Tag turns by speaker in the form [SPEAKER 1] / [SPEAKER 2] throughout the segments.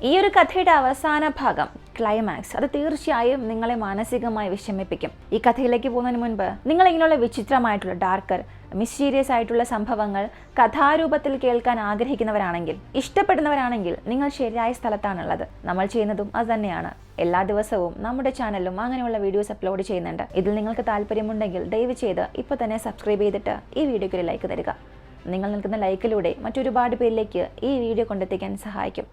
[SPEAKER 1] ഈ ഒരു കഥയുടെ അവസാന ഭാഗം ക്ലൈമാക്സ് അത് തീർച്ചയായും നിങ്ങളെ മാനസികമായി വിഷമിപ്പിക്കും. ഈ കഥയിലേക്ക് പോകുന്നതിന് മുൻപ് നിങ്ങൾ ഇങ്ങനെയുള്ള വിചിത്രമായിട്ടുള്ള ഡാർക്കർ മിസ്റ്റീരിയസ് ആയിട്ടുള്ള സംഭവങ്ങൾ കഥാരൂപത്തിൽ കേൾക്കാൻ ആഗ്രഹിക്കുന്നവരാണെങ്കിൽ, ഇഷ്ടപ്പെടുന്നവരാണെങ്കിൽ നിങ്ങൾ ശരിയായ സ്ഥലത്താണുള്ളത്. നമ്മൾ ചെയ്യുന്നതും അത് തന്നെയാണ്. എല്ലാ ദിവസവും നമ്മുടെ ചാനലിലും അങ്ങനെയുള്ള വീഡിയോസ് അപ്ലോഡ് ചെയ്യുന്നുണ്ട്. ഇതിൽ നിങ്ങൾക്ക് താല്പര്യമുണ്ടെങ്കിൽ ദയവ് ചെയ്ത് ഇപ്പോൾ തന്നെ സബ്സ്ക്രൈബ് ചെയ്തിട്ട് ഈ വീഡിയോയ്ക്ക് ഒരു ലൈക്ക് തരിക. നിങ്ങൾ നൽകുന്ന ലൈക്കിലൂടെ മറ്റൊരുപാട് പേരിലേക്ക് ഈ വീഡിയോ കൊണ്ടെത്തിക്കാൻ സഹായിക്കും.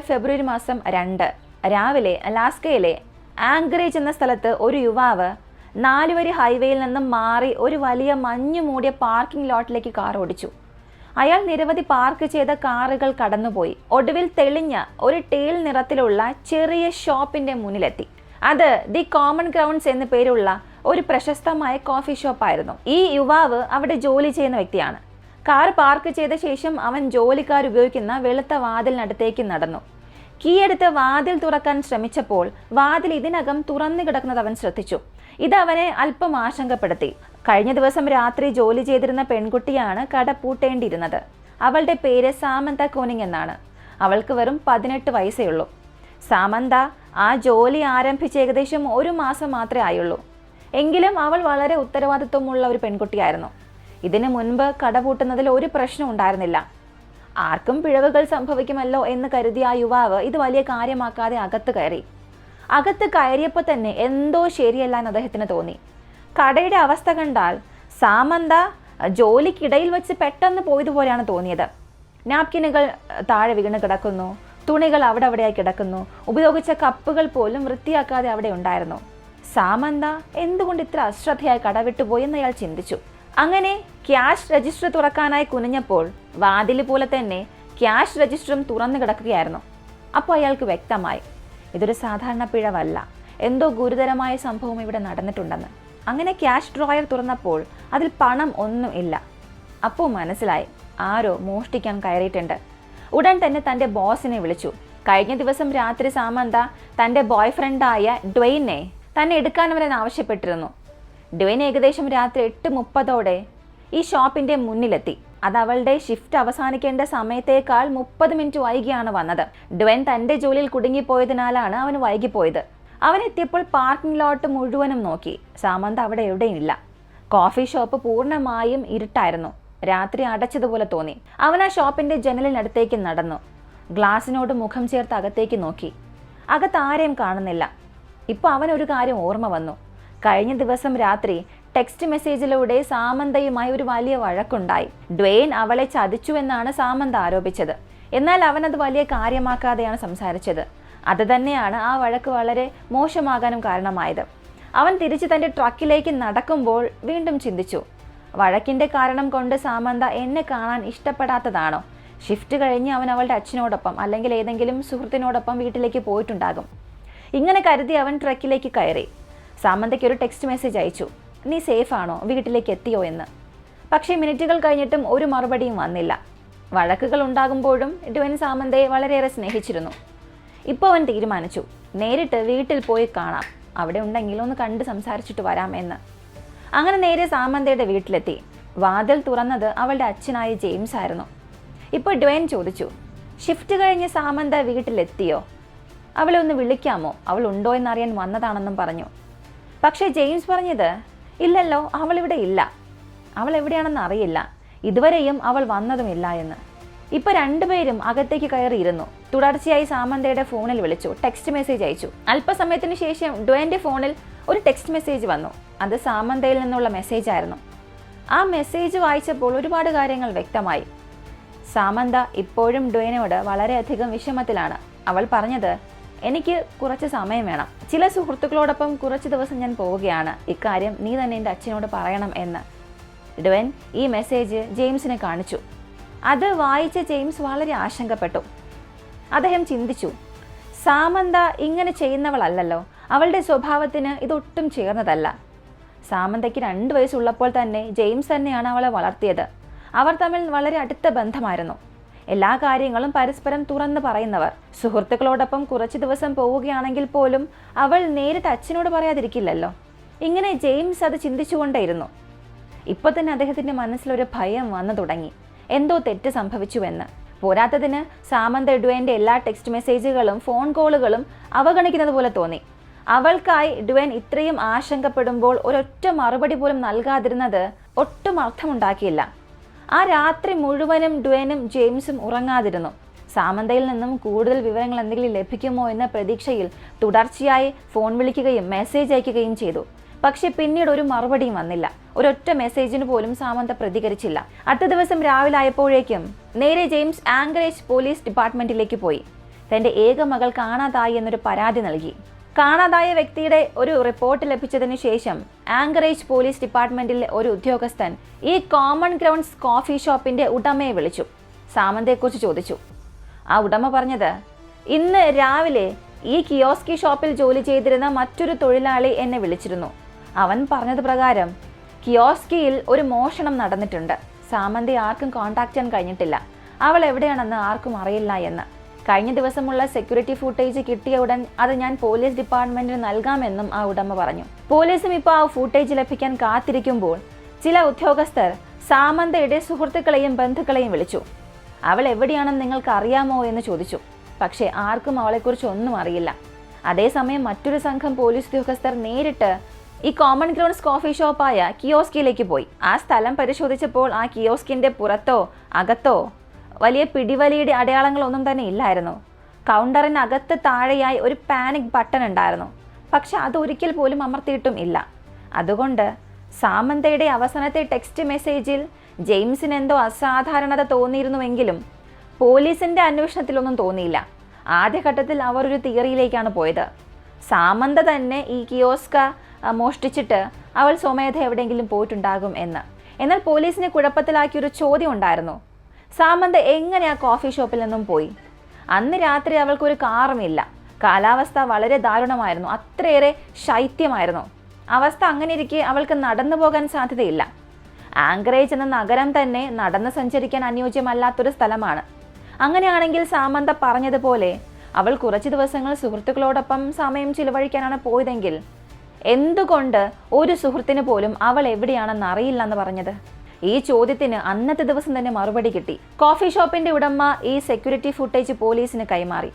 [SPEAKER 1] ഫെബ്രുവരി 2 രാവിലെ അലാസ്കയിലെ ആങ്കറേജ് എന്ന സ്ഥലത്ത് ഒരു യുവാവ് 4 വരി ഹൈവേയിൽ നിന്നും മാറി ഒരു വലിയ മഞ്ഞു മൂടിയ പാർക്കിംഗ് ലോട്ടിലേക്ക് കാർ ഓടിച്ചു. അയാൾ നിരവധി പാർക്ക് ചെയ്ത കാറുകൾ കടന്നുപോയി. ഒടുവിൽ തെളിഞ്ഞ ഒരു ടീൽ നിറത്തിലുള്ള ചെറിയ ഷോപ്പിന്റെ മുന്നിലെത്തി. അത് ദി കോമൺ ഗ്രൗണ്ട്സ് എന്ന പേരുള്ള ഒരു പ്രശസ്തമായ കോഫി ഷോപ്പായിരുന്നു. ഈ യുവാവ് അവിടെ ജോലി ചെയ്യുന്ന വ്യക്തിയാണ്. കാർ പാർക്ക് ചെയ്ത ശേഷം അവൻ ജോലിക്കാർ ഉപയോഗിക്കുന്ന വെളുത്ത വാതിലിനടുത്തേക്ക് നടന്നു. കീ എടുത്ത് വാതിൽ തുറക്കാൻ ശ്രമിച്ചപ്പോൾ വാതിൽ ഇതിനകം തുറന്നു കിടക്കുന്നത് അവൻ ശ്രദ്ധിച്ചു. ഇത് അവനെ അല്പം ആശങ്കപ്പെടുത്തി. കഴിഞ്ഞ ദിവസം രാത്രി ജോലി ചെയ്തിരുന്ന പെൺകുട്ടിയാണ് കട പൂട്ടേണ്ടിയിരുന്നത്. അവളുടെ പേര് സാമന്ത കോനിങ് എന്നാണ്. അവൾക്ക് വെറും 18 വയസ്സേ ഉള്ളൂ. സാമന്ത ആ ജോലി ആരംഭിച്ച് ഏകദേശം 1 മാസം മാത്രമേ ആയുള്ളൂ. എങ്കിലും അവൾ വളരെ ഉത്തരവാദിത്വമുള്ള ഒരു പെൺകുട്ടിയായിരുന്നു. ഇതിനു മുൻപ് കട പൂട്ടുന്നതിൽ ഒരു പ്രശ്നം ഉണ്ടായിരുന്നില്ല. ആർക്കും പിഴവുകൾ സംഭവിക്കുമല്ലോ എന്ന് കരുതിയ ആ യുവാവ് ഇത് വലിയ കാര്യമാക്കാതെ അകത്ത് കയറി. അകത്ത് കയറിയപ്പോൾ തന്നെ എന്തോ ശരിയല്ല എന്ന് അദ്ദേഹത്തിന് തോന്നി. കടയുടെ അവസ്ഥ കണ്ടാൽ സാമന്ത ജോലിക്കിടയിൽ വെച്ച് പെട്ടെന്ന് പോയതുപോലെയാണ് തോന്നിയത്. നാപ്കിനുകൾ താഴെ വീണ് കിടക്കുന്നു, തുണികൾ അവിടെ അവിടെയായി കിടക്കുന്നു, ഉപയോഗിച്ച കപ്പുകൾ പോലും വൃത്തിയാക്കാതെ അവിടെ ഉണ്ടായിരുന്നു. സാമന്ത എന്തുകൊണ്ട് ഇത്ര അശ്രദ്ധയായി കട വിട്ടുപോയി എന്ന് അയാൾ ചിന്തിച്ചു. അങ്ങനെ ക്യാഷ് രജിസ്റ്റർ തുറക്കാനായി കുനിഞ്ഞപ്പോൾ വാതിൽ പോലെ തന്നെ ക്യാഷ് രജിസ്റ്ററും തുറന്നു കിടക്കുകയായിരുന്നു. അപ്പോൾ അയാൾക്ക് വ്യക്തമായി ഇതൊരു സാധാരണ പിഴവല്ല, എന്തോ ഗുരുതരമായ സംഭവം ഇവിടെ നടന്നിട്ടുണ്ടെന്ന്. അങ്ങനെ ക്യാഷ് ഡ്രോയർ തുറന്നപ്പോൾ അതിൽ പണം ഒന്നും ഇല്ല. അപ്പോൾ മനസ്സിലായി ആരോ മോഷ്ടിക്കാൻ കയറിയിട്ടുണ്ട്. ഉടൻ തന്നെ തൻ്റെ ബോസിനെ വിളിച്ചു. കഴിഞ്ഞ ദിവസം രാത്രി സാമന്ത തൻ്റെ ബോയ് ഫ്രണ്ടായ ഡ്വെയിനെ തന്നെ എടുക്കാൻ അവൻ ആവശ്യപ്പെട്ടിരുന്നു. ഡ്വെയിൻ ഏകദേശം രാത്രി 8:30 ഈ ഷോപ്പിന്റെ മുന്നിലെത്തി. അത് അവളുടെ ഷിഫ്റ്റ് അവസാനിക്കേണ്ട സമയത്തേക്കാൾ 30 മിനിറ്റ് വൈകിയാണ് വന്നത്. ഡ്വെയിൻ തൻ്റെ ജോലിയിൽ കുടുങ്ങിപ്പോയതിനാലാണ് അവന് വൈകിപ്പോയത്. അവൻ എത്തിയപ്പോൾ പാർക്കിംഗ് ലോട്ട് മുഴുവനും നോക്കി. സാമന്ത അവിടെ എവിടെയില്ല. കോഫി ഷോപ്പ് പൂർണ്ണമായും ഇരുട്ടായിരുന്നു. രാത്രി അടച്ചതുപോലെ തോന്നി. അവൻ ആ ഷോപ്പിന്റെ ജനലിനടുത്തേക്ക് നടന്നു. ഗ്ലാസിനോട് മുഖം ചേർത്ത് അകത്തേക്ക് നോക്കി. അകത്ത് ആരെയും കാണുന്നില്ല. ഇപ്പോൾ അവൻ ഒരു കാര്യം ഓർമ്മ വന്നു. കഴിഞ്ഞ ദിവസം രാത്രി ടെക്സ്റ്റ് മെസ്സേജിലൂടെ സാമന്തയുമായി ഒരു വലിയ വഴക്കുണ്ടായി. ഡ്വെയിൻ അവളെ ചതിച്ചുവെന്നാണ് സാമന്ത ആരോപിച്ചത്. എന്നാൽ അവനത് വലിയ കാര്യമാക്കാതെയാണ് സംസാരിച്ചത്. അത് തന്നെയാണ് ആ വഴക്ക് വളരെ മോശമാകാനും കാരണമായത്. അവൻ തിരിച്ച് തൻ്റെ ട്രക്കിലേക്ക് നടക്കുമ്പോൾ വീണ്ടും ചിന്തിച്ചു, വഴക്കിൻ്റെ കാരണം കൊണ്ട് സാമന്ത എന്നെ കാണാൻ ഇഷ്ടപ്പെടാത്തതാണോ? ഷിഫ്റ്റ് കഴിഞ്ഞ് അവൻ അവളുടെ അച്ഛനോടൊപ്പം അല്ലെങ്കിൽ ഏതെങ്കിലും സുഹൃത്തിനോടൊപ്പം വീട്ടിലേക്ക് പോയിട്ടുണ്ടാകും. ഇങ്ങനെ കരുതി അവൻ ട്രക്കിലേക്ക് കയറി. സാമന്തയ്ക്ക് ഒരു ടെക്സ്റ്റ് മെസ്സേജ് അയച്ചു, നീ സേഫ് ആണോ, വീട്ടിലേക്ക് എത്തിയോ എന്ന്. പക്ഷേ മിനിറ്റുകൾ കഴിഞ്ഞിട്ടും ഒരു മറുപടിയും വന്നില്ല. വഴക്കുകൾ ഉണ്ടാകുമ്പോഴും ഡ്വെയിൻ സാമന്തയെ വളരെയേറെ സ്നേഹിച്ചിരുന്നു. ഇപ്പോൾ അവൻ തീരുമാനിച്ചു നേരിട്ട് വീട്ടിൽ പോയി കാണാം, അവിടെ ഉണ്ടെങ്കിൽ ഒന്ന് കണ്ട് സംസാരിച്ചിട്ട് വരാം എന്ന്. അങ്ങനെ നേരെ സാമന്തയുടെ വീട്ടിലെത്തി. വാതിൽ തുറന്നത് അവളുടെ അച്ഛനായ ജെയിംസ് ആയിരുന്നു. ഇപ്പോൾ ഡ്വെയിൻ ചോദിച്ചു, ഷിഫ്റ്റ് കഴിഞ്ഞ് സാമന്ത വീട്ടിലെത്തിയോ? അവളെ ഒന്ന് വിളിക്കാമോ, അവൾ ഉണ്ടോ എന്നറിയാൻ വന്നതാണെന്നും പറഞ്ഞു. പക്ഷേ ജെയിംസ് പറഞ്ഞത്, ഇല്ലല്ലോ, അവളിവിടെ ഇല്ല, അവൾ എവിടെയാണെന്ന് അറിയില്ല, ഇതുവരെയും അവൾ വന്നതുമില്ല എന്ന്. ഇപ്പോൾ രണ്ടുപേരും അകത്തേക്ക് കയറിയിരുന്നു. തുടർച്ചയായി സാമന്തയുടെ ഫോണിൽ വിളിച്ചു, ടെക്സ്റ്റ് മെസ്സേജ് അയച്ചു. അല്പസമയത്തിന് ശേഷം ഡ്വെയിൻ്റെ ഫോണിൽ ഒരു ടെക്സ്റ്റ് മെസ്സേജ് വന്നു. അത് സാമന്തയിൽ നിന്നുള്ള മെസ്സേജ് ആയിരുന്നു. ആ മെസ്സേജ് വായിച്ചപ്പോൾ ഒരുപാട് കാര്യങ്ങൾ വ്യക്തമായി. സാമന്ത ഇപ്പോഴും ഡ്വെയിനോട് വളരെയധികം വിഷമത്തിലാണ്. അവൾ പറഞ്ഞത്, എനിക്ക് കുറച്ച് സമയം വേണം, ചില സുഹൃത്തുക്കളോടൊപ്പം കുറച്ച് ദിവസം ഞാൻ പോവുകയാണ്, ഇക്കാര്യം നീ തന്നെ എൻ്റെ അച്ഛനോട് പറയണം എന്ന്. ഡ്വെയിൻ ഈ മെസ്സേജ് ജെയിംസിനെ കാണിച്ചു. അത് വായിച്ച ജെയിംസ് വളരെ ആശങ്കപ്പെട്ടു. അദ്ദേഹം ചിന്തിച്ചു, സാമന്ത ഇങ്ങനെ ചെയ്യുന്നവളല്ലല്ലോ, അവളുടെ സ്വഭാവത്തിന് ഇതൊട്ടും ചേർന്നതല്ല. സാമന്തയ്ക്ക് 2 വയസ്സുള്ളപ്പോൾ തന്നെ ജെയിംസ് തന്നെയാണ് അവളെ വളർത്തിയത്. അവർ തമ്മിൽ വളരെ അടുത്ത ബന്ധമായിരുന്നു. എല്ലാ കാര്യങ്ങളും പരസ്പരം തുറന്നു പറയുന്നവർ. സുഹൃത്തുക്കളോടൊപ്പം കുറച്ച് ദിവസം പോവുകയാണെങ്കിൽ പോലും അവൾ നേരിട്ട് അച്ഛനോട് പറയാതിരിക്കില്ലല്ലോ. ഇങ്ങനെ ജെയിംസ് അത് ചിന്തിച്ചുകൊണ്ടേയിരുന്നു. ഇപ്പോൾ തന്നെ അദ്ദേഹത്തിൻ്റെ മനസ്സിലൊരു ഭയം വന്നു തുടങ്ങി, എന്തോ തെറ്റ് സംഭവിച്ചുവെന്ന്. പോരാത്തതിന് സാമന്ത ഡ്വേൻ്റെ എല്ലാ ടെക്സ്റ്റ് മെസ്സേജുകളും ഫോൺ കോളുകളും അവഗണിക്കുന്നത് പോലെ തോന്നി. അവൾക്കായി ഡ്വേൻ ഇത്രയും ആശങ്കപ്പെടുമ്പോൾ ഒരൊറ്റ മറുപടി പോലും നൽകാതിരുന്നത് ഒട്ടും അർത്ഥമുണ്ടാക്കിയില്ല. ആ രാത്രി മുഴുവനും ഡ്വേനും ജെയിംസും ഉറങ്ങാതിരുന്നു. സാമന്തയിൽ നിന്നും കൂടുതൽ വിവരങ്ങൾ എന്തെങ്കിലും ലഭിക്കുമോ എന്ന പ്രതീക്ഷയിൽ തുടർച്ചയായി ഫോൺ വിളിക്കുകയും മെസ്സേജ് അയക്കുകയും ചെയ്തു. പക്ഷെ പിന്നീട് ഒരു മറുപടിയും വന്നില്ല. ഒരൊറ്റ മെസ്സേജിന് പോലും സാമന്ത പ്രതികരിച്ചില്ല. അടുത്ത ദിവസം രാവിലെ ആയപ്പോഴേക്കും നേരെ ജെയിംസ് ആങ്കറേജ് പോലീസ് ഡിപ്പാർട്ട്മെന്റിലേക്ക് പോയി. തന്റെ ഏക മകൾ കാണാതായി എന്നൊരു പരാതി നൽകി. കാണാതായ വ്യക്തിയുടെ ഒരു റിപ്പോർട്ട് ലഭിച്ചതിന് ശേഷം ആങ്കറേജ് പോലീസ് ഡിപ്പാർട്ട്മെന്റിലെ ഒരു ഉദ്യോഗസ്ഥൻ ഈ കോമൺ ഗ്രൗണ്ട്സ് കോഫി ഷോപ്പിന്റെ ഉടമയെ വിളിച്ചു. സാമന്തയെക്കുറിച്ച് ചോദിച്ചു. ആ ഉടമ പറഞ്ഞത്, ഇന്ന് രാവിലെ ഈ കിയോസ്കി ഷോപ്പിൽ ജോലി ചെയ്തിരുന്ന മറ്റൊരു തൊഴിലാളി എന്നെ വിളിച്ചിരുന്നു. അവൻ പറഞ്ഞത് പ്രകാരം കിയോസ്കിയിൽ ഒരു മോഷണം നടന്നിട്ടുണ്ട്. സാമന്തയെ ആർക്കും കോൺടാക്ട് ചെയ്യാൻ കഴിഞ്ഞിട്ടില്ല. അവൾ എവിടെയാണെന്ന് ആർക്കും അറിയില്ല എന്ന്. കഴിഞ്ഞ ദിവസമുള്ള സെക്യൂരിറ്റി ഫുട്ടേജ് കിട്ടിയ ഉടൻ അത് ഞാൻ പോലീസ് ഡിപ്പാർട്ട്മെന്റിന് നൽകാമെന്നും ആ ഉടമ പറഞ്ഞു. പോലീസും ഇപ്പോൾ ആ ഫുട്ടേജ് ലഭിക്കാൻ കാത്തിരിക്കുമ്പോൾ ചില ഉദ്യോഗസ്ഥർ സാമന്തയുടെ സുഹൃത്തുക്കളെയും ബന്ധുക്കളെയും വിളിച്ചു. അവൾ എവിടെയാണെന്ന് നിങ്ങൾക്ക് അറിയാമോ എന്ന് ചോദിച്ചു. പക്ഷേ ആർക്കും അവളെക്കുറിച്ച് ഒന്നും അറിയില്ല. അതേസമയം മറ്റൊരു സംഘം പോലീസ് ഉദ്യോഗസ്ഥർ നേരിട്ട് ഈ കോമൺ ഗ്രൗണ്ട്സ് കോഫി ഷോപ്പായ കിയോസ്കിയിലേക്ക് പോയി. ആ സ്ഥലം പരിശോധിച്ചപ്പോൾ ആ കിയോസ്കിന്റെ പുറത്തോ അകത്തോ വലിയ പിടിവലിയുടെ അടയാളങ്ങളൊന്നും തന്നെ ഇല്ലായിരുന്നു. കൗണ്ടറിനകത്ത് താഴെയായി ഒരു പാനിക് ബട്ടൺ ഉണ്ടായിരുന്നു. പക്ഷെ അതൊരിക്കൽ പോലും അമർത്തിയിട്ടും ഇല്ല. അതുകൊണ്ട് സാമന്തയുടെ അവസാനത്തെ ടെക്സ്റ്റ് മെസ്സേജിൽ ജെയിംസിന് എന്തോ അസാധാരണത തോന്നിയിരുന്നുവെങ്കിലും പോലീസിന്റെ അന്വേഷണത്തിലൊന്നും തോന്നിയില്ല. ആദ്യഘട്ടത്തിൽ അവർ ഒരു തിയറിയിലേക്കാണ് പോയത്. സാമന്ത തന്നെ ഈ കിയോസ്ക മോഷ്ടിച്ചിട്ട് അവൾ സ്വമേധ എവിടെയെങ്കിലും പോയിട്ടുണ്ടാകും എന്ന്. എന്നാൽ പോലീസിനെ കുഴപ്പത്തിലാക്കിയൊരു ചോദ്യം ഉണ്ടായിരുന്നു. സാമന്ത എങ്ങനെ ആ കോഫി ഷോപ്പിൽ നിന്നും പോയി? അന്ന് രാത്രി അവൾക്കൊരു കാറുമില്ല. കാലാവസ്ഥ വളരെ ദാരുണമായിരുന്നു. അത്രയേറെ ശൈത്യമായിരുന്നു. അവസ്ഥ അങ്ങനെ ഇരിക്കെ അവൾക്ക് നടന്നു പോകാൻ സാധ്യതയില്ല. ആങ്കറേജ് എന്ന നഗരം തന്നെ നടന്ന് സഞ്ചരിക്കാൻ അനുയോജ്യമല്ലാത്തൊരു സ്ഥലമാണ്. അങ്ങനെയാണെങ്കിൽ സാമന്ത പറഞ്ഞതുപോലെ അവൾ കുറച്ച് ദിവസങ്ങൾ സുഹൃത്തുക്കളോടൊപ്പം സമയം ചിലവഴിക്കാനാണ് പോയതെങ്കിൽ എന്തുകൊണ്ട് ഒരു സുഹൃത്തിന് പോലും അവൾ എവിടെയാണെന്ന് അറിയില്ല എന്ന് പറഞ്ഞത്? ഈ ചോദ്യത്തിന് അന്നത്തെ ദിവസം തന്നെ മറുപടി കിട്ടി. കോഫി ഷോപ്പിന്റെ ഉടമ ഈ സെക്യൂരിറ്റി ഫുട്ടേജ് പോലീസിന് കൈമാറി.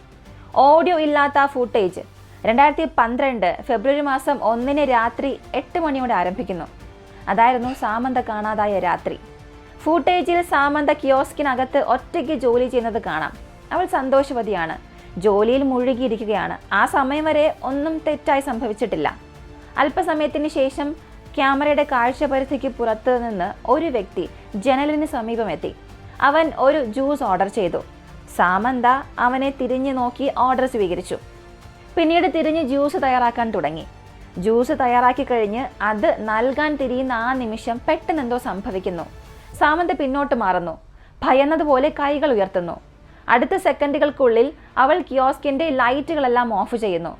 [SPEAKER 1] ഓഡിയോ ഇല്ലാത്ത ആ ഫുട്ടേജ് 2012 ഫെബ്രുവരി മാസം 1 രാത്രി 8 മണിയോടെ ആരംഭിക്കുന്നു. അതായിരുന്നു സാമന്ത കാണാതായ രാത്രി. ഫുട്ടേജിൽ സാമന്ത കിയോസ്കിനകത്ത് ഒറ്റയ്ക്ക് ജോലി ചെയ്യുന്നത് കാണാം. അവൾ സന്തോഷവതിയാണ്, ജോലിയിൽ മുഴുകിയിരിക്കുകയാണ്. ആ സമയം വരെ ഒന്നും തെറ്റായി സംഭവിച്ചിട്ടില്ല. അല്പസമയത്തിന് ശേഷം ക്യാമറയുടെ കാഴ്ചപരിധിക്ക് പുറത്ത് നിന്ന് ഒരു വ്യക്തി ജനലിന് സമീപമെത്തി. അവൻ ഒരു ജ്യൂസ് ഓർഡർ ചെയ്തു. സാമന്ത അവനെ തിരിഞ്ഞു നോക്കി ഓർഡർ സ്വീകരിച്ചു. പിന്നീട് തിരിഞ്ഞ് ജ്യൂസ് തയ്യാറാക്കാൻ തുടങ്ങി. ജ്യൂസ് തയ്യാറാക്കി കഴിഞ്ഞ് അത് നൽകാൻ തിരിയുന്ന ആ നിമിഷം പെട്ടെന്നെന്തോ സംഭവിക്കുന്നു. സാമന്ത പിന്നോട്ട് മാറുന്നു. ഭയന്നതുപോലെ കൈകൾ ഉയർത്തുന്നു. അടുത്ത സെക്കൻഡുകൾക്കുള്ളിൽ അവൾ കിയോസ്കിന്റെ ലൈറ്റുകളെല്ലാം ഓഫ് ചെയ്യുന്നു.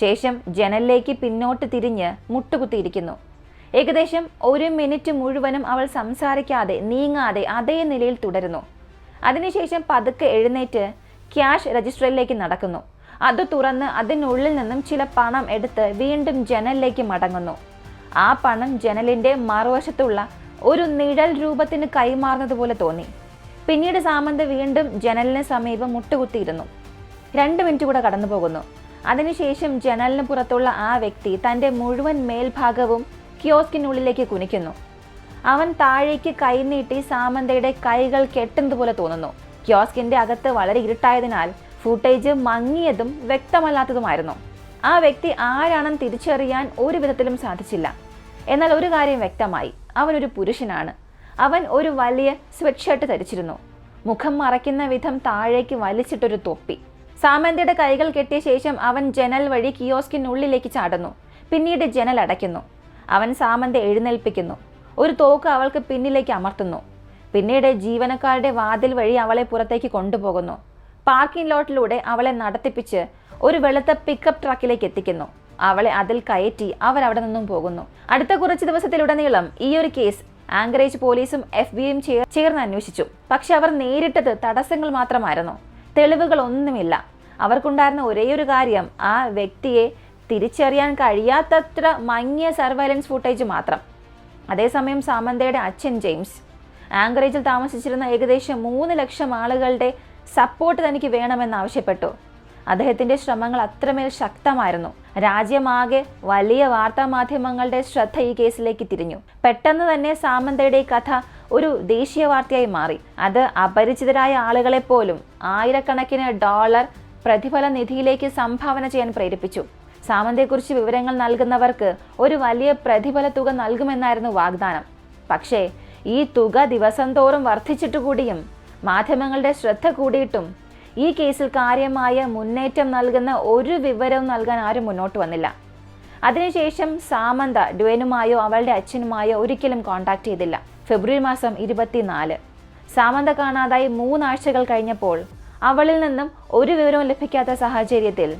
[SPEAKER 1] ശേഷം ജനലിലേക്ക് പിന്നോട്ട് തിരിഞ്ഞ് മുട്ടുകുത്തിയിരിക്കുന്നു. ഏകദേശം 1 മിനിറ്റ് മുഴുവനും അവൾ സംസാരിക്കാതെ നീങ്ങാതെ അതേ നിലയിൽ തുടരുന്നു. അതിനുശേഷം പതുക്കെ എഴുന്നേറ്റ് ക്യാഷ് രജിസ്റ്ററിലേക്ക് നടക്കുന്നു. അത് തുറന്ന് അതിനുള്ളിൽ നിന്നും ചില പണം എടുത്ത് വീണ്ടും ജനലിലേക്ക് മടങ്ങുന്നു. ആ പണം ജനലിന്റെ മറുവശത്തുള്ള ഒരു നിഴൽ രൂപത്തിന് കൈമാറുന്നതുപോലെ തോന്നി. പിന്നീട് സാമന്ത വീണ്ടും ജനലിന് സമീപം മുട്ടുകുത്തിയിരുന്നു. 2 മിനിറ്റ് കൂടെ കടന്നു പോകുന്നു. അതിനുശേഷം ജനലിന് പുറത്തുള്ള ആ വ്യക്തി തൻ്റെ മുഴുവൻ മേൽഭാഗവും കിയോസ്കിനുള്ളിലേക്ക് കുനിക്കുന്നു. അവൻ താഴേക്ക് കൈനീട്ടി സാമന്തയുടെ കൈകൾ കെട്ടുന്നതുപോലെ തോന്നുന്നു. കിയോസ്കിന്റെ അകത്ത് വളരെ ഇരുട്ടായതിനാൽ ഫുട്ടേജ് മങ്ങിയതും വ്യക്തമല്ലാത്തതുമായിരുന്നു. ആ വ്യക്തി ആരാണെന്ന് തിരിച്ചറിയാൻ ഒരു വിധത്തിലും സാധിച്ചില്ല. എന്നാൽ ഒരു കാര്യം വ്യക്തമായി, അവനൊരു പുരുഷനാണ്. അവൻ ഒരു വലിയ സ്വെറ്റ് ഷർട്ട് ധരിച്ചിരുന്നു. മുഖം മറയ്ക്കുന്ന വിധം താഴേക്ക് വലിച്ചിട്ടൊരു തൊപ്പി. സാമന്തയുടെ കൈകൾ കെട്ടിയ ശേഷം അവൻ ജനൽ വഴി കിയോസ്കിനുള്ളിലേക്ക് ചാടുന്നു. പിന്നീട് ജനൽ അടയ്ക്കുന്നു. അവൻ സാമന്ത എഴുന്നേൽപ്പിക്കുന്നു. ഒരു തോക്ക് അവൾക്ക് പിന്നിലേക്ക് അമർത്തുന്നു. പിന്നീട് ജീവനക്കാരുടെ വാതിൽ വഴി അവളെ പുറത്തേക്ക് കൊണ്ടുപോകുന്നു. പാർക്കിംഗ് ലോട്ടിലൂടെ അവളെ നടത്തിപ്പിച്ച് ഒരു വെളുത്ത പിക്കപ്പ് ട്രക്കിലേക്ക് എത്തിക്കുന്നു. അവളെ അതിൽ കയറ്റി അവരവിടെ നിന്നും പോകുന്നു. അടുത്ത കുറച്ച് ദിവസത്തിലുടനീളം ഈ ഒരു കേസ് ആങ്കറേജ് പോലീസും FBI-യും ചേർന്ന് അന്വേഷിച്ചു. പക്ഷെ അവർ നേരിട്ടത് തടസ്സങ്ങൾ മാത്രമായിരുന്നു. തെളിവുകൾ ഒന്നുമില്ല. അവർക്കുണ്ടായിരുന്ന ഒരേയൊരു കാര്യം ആ വ്യക്തിയെ തിരിച്ചറിയാൻ കഴിയാത്തത്ര മങ്ങിയ സർവൈലൻസ് ഫുട്ടേജ് മാത്രം. അതേസമയം സാമന്തയുടെ അച്ഛൻ ജെയിംസ് ആങ്കറേജിൽ താമസിച്ചിരുന്ന ഏകദേശം 3 ലക്ഷം ആളുകളുടെ സപ്പോർട്ട് തനിക്ക് വേണമെന്നാവശ്യപ്പെട്ടു. അദ്ദേഹത്തിൻ്റെ ശ്രമങ്ങൾ അത്രമേൽ ശക്തമായിരുന്നു. രാജ്യമാകെ വലിയ വാർത്താ മാധ്യമങ്ങളുടെ ശ്രദ്ധ ഈ കേസിലേക്ക് തിരിഞ്ഞു. പെട്ടെന്ന് തന്നെ സാമന്തയുടെ കഥ ഒരു ദേശീയ വാർത്തയായി മാറി. അത് അപരിചിതരായ ആളുകളെപ്പോലും ആയിരക്കണക്കിന് ഡോളർ പ്രതിഫല നിധിയിലേക്ക് സംഭാവന ചെയ്യാൻ പ്രേരിപ്പിച്ചു. സാമന്തയെക്കുറിച്ച് വിവരങ്ങൾ നൽകുന്നവർക്ക് ഒരു വലിയ പ്രതിഫല തുക നൽകുമെന്നായിരുന്നു വാഗ്ദാനം. പക്ഷേ ഈ തുക ദിവസം തോറും വർദ്ധിച്ചിട്ടുകൂടിയും മാധ്യമങ്ങളുടെ ശ്രദ്ധ കൂടിയിട്ടും ഈ കേസിൽ കാര്യമായ മുന്നേറ്റം നൽകുന്ന ഒരു വിവരവും നൽകാൻ ആരും മുന്നോട്ട് വന്നില്ല. അതിനുശേഷം സാമന്ത ഡ്വേനുമായോ അവളുടെ അച്ഛനുമായോ ഒരിക്കലും കോൺടാക്ട് ചെയ്തില്ല. ഫെബ്രുവരി മാസം 24 സാമന്ത കാണാതായി 3 ആഴ്ചകൾ കഴിഞ്ഞപ്പോൾ അവളിൽ നിന്നും ഒരു വിവരവും ലഭിക്കാത്ത സാഹചര്യത്തിൽ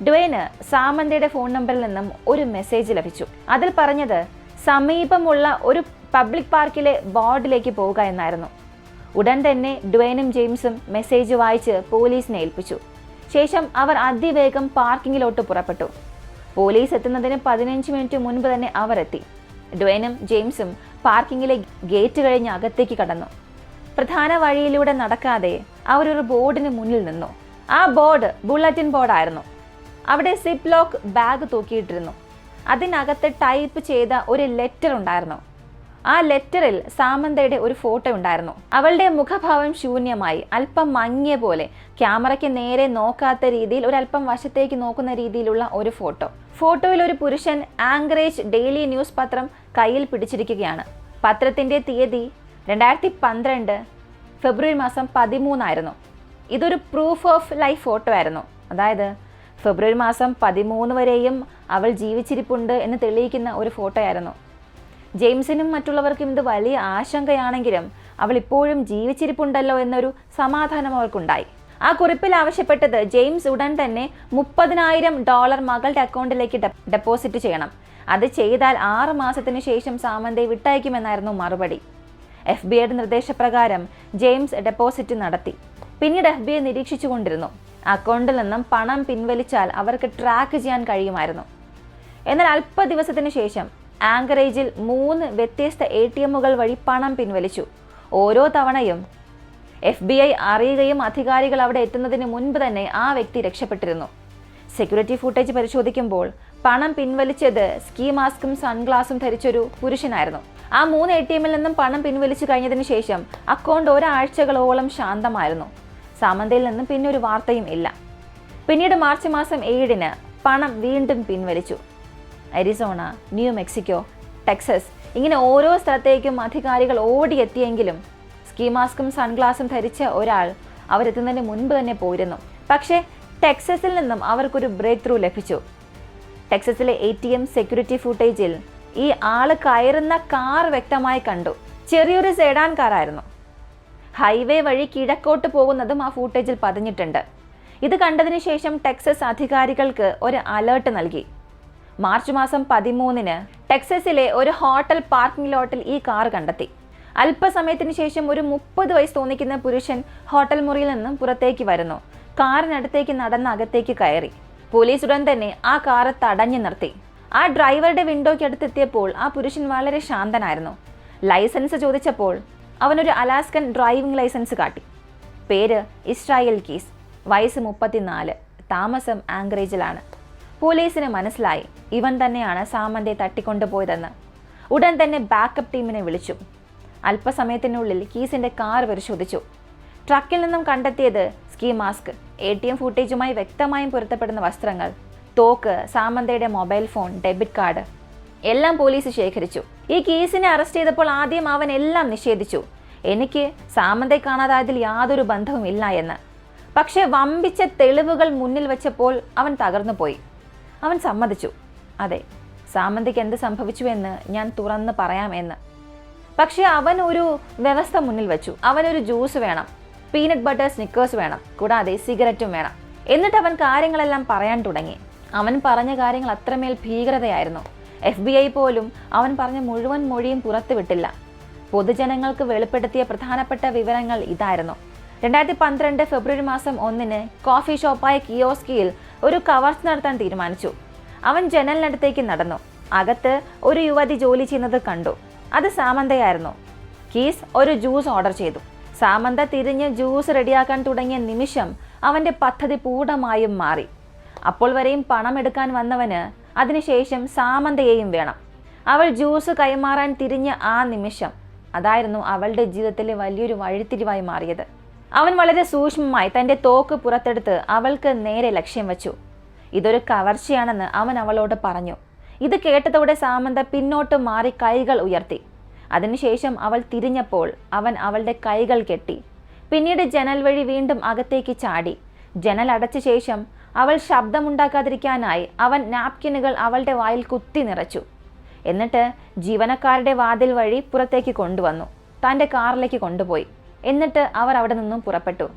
[SPEAKER 1] ഡ്വേന് സാമന്തയുടെ ഫോൺ നമ്പറിൽ നിന്നും ഒരു മെസ്സേജ് ലഭിച്ചു. അതിൽ പറഞ്ഞത് സമീപമുള്ള ഒരു പബ്ലിക് പാർക്കിലെ വാർഡിലേക്ക് പോവുക എന്നായിരുന്നു. ഉടൻ തന്നെ ഡ്വേനും ജെയിംസും മെസ്സേജ് വായിച്ച് പോലീസിനെ ഏൽപ്പിച്ചു. ശേഷം അവർ അതിവേഗം പാർക്കിങ്ങിലോട്ട് പുറപ്പെട്ടു. പോലീസ് എത്തുന്നതിന് 15 മിനിറ്റ് മുൻപ് തന്നെ അവർ എത്തി. ഡ്വേനും ജെയിംസും പാർക്കിങ്ങിലെ ഗേറ്റ് കഴിഞ്ഞ് അകത്തേക്ക് കടന്നു. പ്രധാന വഴിയിലൂടെ നടക്കാതെ അവരൊരു ബോർഡിന് മുന്നിൽ നിന്നു. ആ ബോർഡ് ബുള്ളറ്റിൻ ബോർഡായിരുന്നു. അവിടെ സിപ്പ് ലോക്ക് ബാഗ് തൂക്കിയിട്ടിരുന്നു. അതിനകത്ത് ടൈപ്പ് ചെയ്ത ഒരു ലെറ്റർ ഉണ്ടായിരുന്നു. ആ ലെറ്ററിൽ സാമന്തയുടെ ഒരു ഫോട്ടോ ഉണ്ടായിരുന്നു. അവളുടെ മുഖഭാവം ശൂന്യമായി, അല്പം മങ്ങിയ പോലെ, ക്യാമറയ്ക്ക് നേരെ നോക്കാത്ത രീതിയിൽ ഒരല്പം വശത്തേക്ക് നോക്കുന്ന രീതിയിലുള്ള ഒരു ഫോട്ടോ. ഫോട്ടോയിൽ ഒരു പുരുഷൻ ആങ്കറേജ് ഡെയിലി ന്യൂസ് പത്രം കയ്യിൽ പിടിച്ചിരിക്കുകയാണ്. പത്രത്തിൻ്റെ തീയതി 2012 ഫെബ്രുവരി മാസം 13 ആയിരുന്നു. ഇതൊരു പ്രൂഫ് ഓഫ് ലൈഫ് ഫോട്ടോ ആയിരുന്നു. അതായത് ഫെബ്രുവരി മാസം 13 വരെയും അവൾ ജീവിച്ചിരിപ്പുണ്ട് എന്ന് തെളിയിക്കുന്ന ഒരു ഫോട്ടോ ആയിരുന്നു. ജെയിംസിനും മറ്റുള്ളവർക്കും ഇത് വലിയ ആശങ്കയാണെങ്കിലും അവൾ ഇപ്പോഴും ജീവിച്ചിരിപ്പുണ്ടല്ലോ എന്നൊരു സമാധാനം അവർക്കുണ്ടായി. ആ കുറിപ്പിൽ ആവശ്യപ്പെട്ടത് ജെയിംസ് ഉടൻ തന്നെ $30,000 മകളുടെ അക്കൗണ്ടിലേക്ക് ഡെപ്പോസിറ്റ് ചെയ്യണം. അത് ചെയ്താൽ 6 മാസത്തിന് ശേഷം സാമന്തയെ വിട്ടയക്കുമെന്നായിരുന്നു മറുപടി. FBI-യുടെ നിർദ്ദേശപ്രകാരം ജെയിംസ് ഡെപ്പോസിറ്റ് നടത്തി. പിന്നീട് FBI നിരീക്ഷിച്ചു കൊണ്ടിരുന്നു. അക്കൗണ്ടിൽ നിന്നും പണം പിൻവലിച്ചാൽ അവർക്ക് ട്രാക്ക് ചെയ്യാൻ കഴിയുമായിരുന്നു. എന്നാൽ അല്പ ദിവസത്തിന് ശേഷം ആങ്കറേജിൽ 3 വ്യത്യസ്ത ATM-കൾ വഴി പണം പിൻവലിച്ചു. ഓരോ തവണയും FBI അറിയുകയും അധികാരികൾ അവിടെ എത്തുന്നതിന് മുൻപ് തന്നെ ആ വ്യക്തി രക്ഷപ്പെട്ടിരുന്നു. സെക്യൂരിറ്റി ഫുട്ടേജ് പരിശോധിക്കുമ്പോൾ പണം പിൻവലിച്ചത് സ്കീ മാസ്കും സൺഗ്ലാസും ധരിച്ചൊരു പുരുഷനായിരുന്നു. ആ 3 ATM-ൽ നിന്നും പണം പിൻവലിച്ചു കഴിഞ്ഞതിന് ശേഷം അക്കൗണ്ട് ഒരാഴ്ചകളോളം ശാന്തമായിരുന്നു. സാമന്തയിൽ നിന്നും പിന്നെ ഒരു വാർത്തയും ഇല്ല. പിന്നീട് മാർച്ച് മാസം 7 പണം വീണ്ടും പിൻവലിച്ചു. അരിസോണ, ന്യൂ മെക്സിക്കോ, ടെക്സസ് ഇങ്ങനെ ഓരോ സ്ഥലത്തേക്കും അധികാരികൾ ഓടിയെത്തിയെങ്കിലും സ്കീ മാസ്കും സൺഗ്ലാസും ധരിച്ച ഒരാൾ അവരെത്തുന്നതിന് മുൻപ് തന്നെ പോയിരുന്നു. പക്ഷേ ടെക്സസിൽ നിന്നും അവർക്കൊരു ബ്രേക്ക് ത്രൂ ലഭിച്ചു. ടെക്സസിലെ ATM സെക്യൂരിറ്റി ഫുട്ടേജിൽ ഈ ആള് കയറുന്ന കാർ വ്യക്തമായി കണ്ടു. ചെറിയൊരു സെഡാൻ കാറായിരുന്നു. ഹൈവേ വഴി കിഴക്കോട്ട് പോകുന്നതും ആ ഫുട്ടേജിൽ പതിഞ്ഞിട്ടുണ്ട്. ഇത് കണ്ടതിന് ശേഷം ടെക്സസ് അധികാരികൾക്ക് ഒരു അലേർട്ട് നൽകി. മാർച്ച് മാസം 13 ടെക്സസിലെ ഒരു ഹോട്ടൽ പാർക്കിംഗ് ലോട്ടിൽ ഈ കാർ കണ്ടെത്തി. അല്പസമയത്തിന് ശേഷം ഒരു 30 വയസ്സ് തോന്നിക്കുന്ന പുരുഷൻ ഹോട്ടൽ മുറിയിൽ നിന്നും പുറത്തേക്ക് വരുന്നു. കാറിനടുത്തേക്ക് നടന്ന് അകത്തേക്ക് കയറി. പോലീസ് ഉടൻ തന്നെ ആ കാറ് തടഞ്ഞു നിർത്തി. ആ ഡ്രൈവറുടെ വിൻഡോയ്ക്ക് അടുത്തെത്തിയപ്പോൾ ആ പുരുഷൻ വളരെ ശാന്തനായിരുന്നു. ലൈസൻസ് ചോദിച്ചപ്പോൾ അവനൊരു അലാസ്കൻ ഡ്രൈവിംഗ് ലൈസൻസ് കാട്ടി. പേര് ഇസ്രായേൽ കീസ്, വയസ്സ് 34, താമസം ആങ്കറേജിലാണ്. പോലീസിന് മനസ്സിലായി ഇവൻ തന്നെയാണ് സാമന്തയെ തട്ടിക്കൊണ്ടുപോയതെന്ന്. ഉടൻ തന്നെ ബാക്കപ്പ് ടീമിനെ വിളിച്ചു. അല്പസമയത്തിനുള്ളിൽ കീസിന്റെ കാർ പരിശോധിച്ചു. ട്രക്കിൽ നിന്നും കണ്ടെത്തിയത് സ്കീ മാസ്ക്, ATM ഫുട്ടേജുമായി വ്യക്തമായും പൊരുത്തപ്പെടുന്ന വസ്ത്രങ്ങൾ, തോക്ക്, സാമന്തയുടെ മൊബൈൽ ഫോൺ, ഡെബിറ്റ് കാർഡ് എല്ലാം പോലീസ് ശേഖരിച്ചു. ഈ കേസിനെ അറസ്റ്റ് ചെയ്തപ്പോൾ ആദ്യം അവൻ എല്ലാം നിഷേധിച്ചു. എനിക്ക് സാമന്തയെ കാണാതായതിൽ യാതൊരു ബന്ധവും ഇല്ല എന്ന്. പക്ഷേ വമ്പിച്ച തെളിവുകൾ മുന്നിൽ വെച്ചപ്പോൾ അവൻ തകർന്നു പോയി. അവൻ സമ്മതിച്ചു, അതെ, സാമന്തയ്ക്ക് എന്ത് സംഭവിച്ചു എന്ന് ഞാൻ തുറന്ന് പറയാം എന്ന്. പക്ഷേ അവൻ ഒരു വ്യവസ്ഥ മുന്നിൽ വെച്ചു. അവനൊരു ജ്യൂസ് വേണം, പീനട്ട് ബട്ടർ സ്നിക്കേഴ്സ് വേണം, കൂടാതെ സിഗരറ്റും വേണം. എന്നിട്ട് അവൻ കാര്യങ്ങളെല്ലാം പറയാൻ തുടങ്ങി. അവൻ പറഞ്ഞ കാര്യങ്ങൾ അത്രമേൽ ഭീകരതയായിരുന്നു. FBI പോലും അവൻ പറഞ്ഞ മുഴുവൻ മൊഴിയും പുറത്തുവിട്ടില്ല. പൊതുജനങ്ങൾക്ക് വെളിപ്പെടുത്തിയ പ്രധാനപ്പെട്ട വിവരങ്ങൾ ഇതായിരുന്നു. 2012 ഫെബ്രുവരി മാസം 1 കോഫി ഷോപ്പായ കിയോസ്കിയിൽ ഒരു കവർച്ച നടത്താൻ തീരുമാനിച്ചു. അവൻ ജനലിനടുത്തേക്ക് നടന്നു. അകത്ത് ഒരു യുവതി ജോലി ചെയ്യുന്നത് കണ്ടു. അത് സാമന്തയായിരുന്നു. കീസ് ഒരു ജ്യൂസ് ഓർഡർ ചെയ്തു. സാമന്ത തിരിഞ്ഞ് ജ്യൂസ് റെഡിയാക്കാൻ തുടങ്ങിയ നിമിഷം അവൻ്റെ പദ്ധതി പൂർണ്ണമായും മാറി. അപ്പോൾ വരെയും പണം എടുക്കാൻ വന്നവന് അതിനുശേഷം സാമന്തയെയും വേണം. അവൾ ജ്യൂസ് കൈമാറാൻ തിരിഞ്ഞ ആ നിമിഷം അതായിരുന്നു അവളുടെ ജീവിതത്തിലെ വലിയൊരു വഴിത്തിരിവായി മാറിയത്. അവൻ വളരെ സൂക്ഷ്മമായി തൻ്റെ തോക്ക് പുറത്തെടുത്ത് അവൾക്ക് നേരെ ലക്ഷ്യം വച്ചു. ഇതൊരു കവർച്ചയാണെന്ന് അവൻ അവളോട് പറഞ്ഞു. ഇത് കേട്ടതോടെ സാമന്ത പിന്നോട്ട് മാറി കൈകൾ ഉയർത്തി. അതിനുശേഷം അവൾ തിരിഞ്ഞപ്പോൾ അവൻ അവളുടെ കൈകൾ കെട്ടി. പിന്നീട് ജനൽ വഴി വീണ്ടും അകത്തേക്ക് ചാടി. ജനൽ അടച്ച ശേഷം അവൾ ശബ്ദമുണ്ടാക്കാതിരിക്കാനായി അവൻ നാപ്കിനുകൾ അവളുടെ വായിൽ കുത്തി നിറച്ചു. എന്നിട്ട് ജീവനക്കാരുടെ വാതിൽ വഴി പുറത്തേക്ക് കൊണ്ടുവന്നു. തൻ്റെ കാറിലേക്ക് കൊണ്ടുപോയി. എന്നിട്ട് അവർ അവിടെ നിന്നും പുറപ്പെട്ടു.